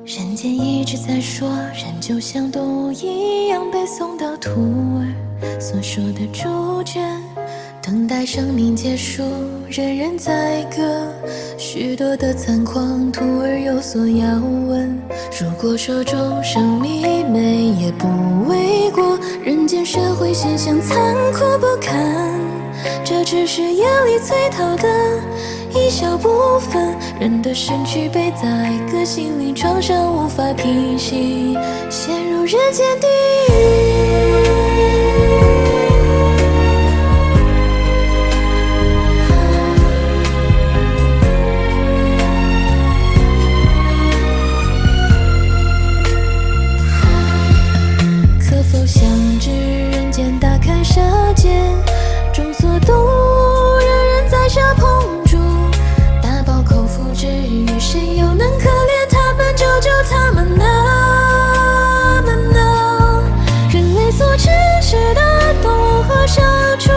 人间一直在说，人就像动物一样被送到徒儿所说的主角，等待生命结束，人人宰割，许多的残况，徒儿有所要问。如果说众生迷昧也不为过，人间社会现象残酷不堪，这只是业力催讨的一小部分，人的身躯被宰割，心灵创伤无法平息，陷入人间地狱。可否向至人间大开杀戒，众所动物，人人在下碰触，大饱口腹之欲，谁又能可怜他们，救救他们呢？人类所支持的动物和牲畜，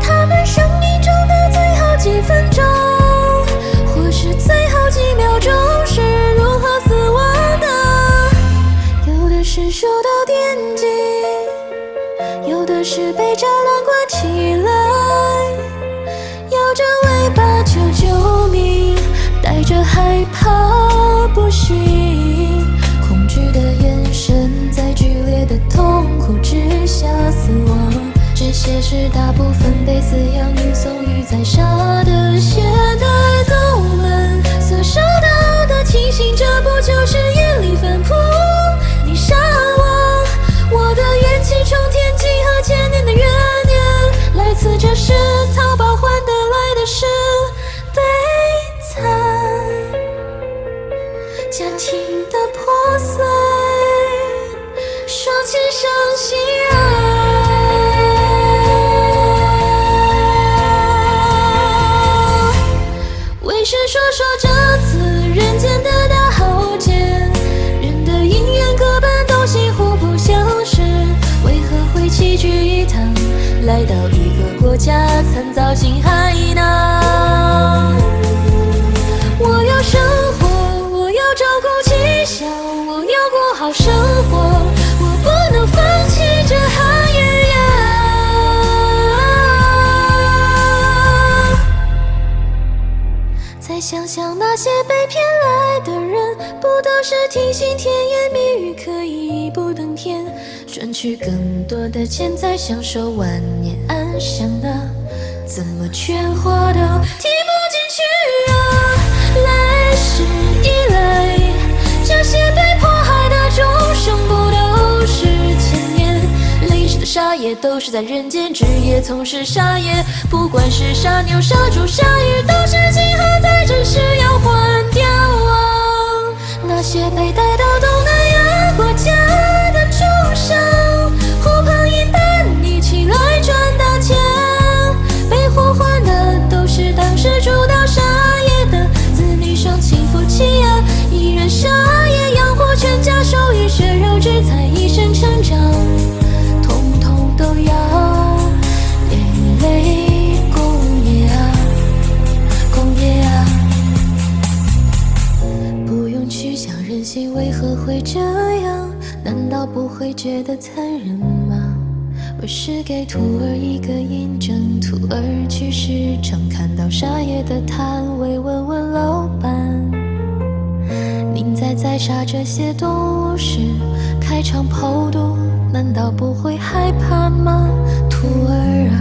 他们生命中的最后几分钟，或是最后几秒钟是如何死亡的？有的是受到电击，有的是被栅栏关起来，摇着尾巴求救命，带着害怕不行，恐惧的眼神在剧烈的痛苦之下死亡。这些是大部分被饲养运送于宰杀的现代动物们所受到的提醒，这不就是业力反扑？你杀我，我的怨气冲天，几何千年的怨念，来自这世讨报换得来的是悲惨，家庭的破碎，双肩伤心爱。为谁说这次人间的大浩劫，人的因缘各半都西互不相识，为何会齐聚一堂，来到一个国家惨遭陷害呢？我要生活，我要照顾妻小，我要过好生活，我不能放弃这行业呀。再想想那些被骗来的人，不都是听信甜言蜜语可以一步登天，赚取更多的钱再享受晚年安详呢？怎么全话都听不进去啊？来世以来，这些被迫害的众生不都是千年历史的杀业，都是在人间职业从事杀业，不管是杀牛杀猪杀鱼，都是今后在这世要还掉啊。那些被带到东南亚国家的众生，呼朋引伴一起来赚大钱，被祸患的都是当时主导杀业的子女双亲夫妻啊，一人杀业养活全家，受于血肉之灾一生成长，统统都要连累共业啊，共业啊。不用去想人心为何会这样，难道不会觉得残忍吗？为是给徒儿一个印证，徒儿去时常看到杀业的摊位，问问老板，您在宰杀这些动物时开肠剖肚，难道不会害怕吗？徒儿啊，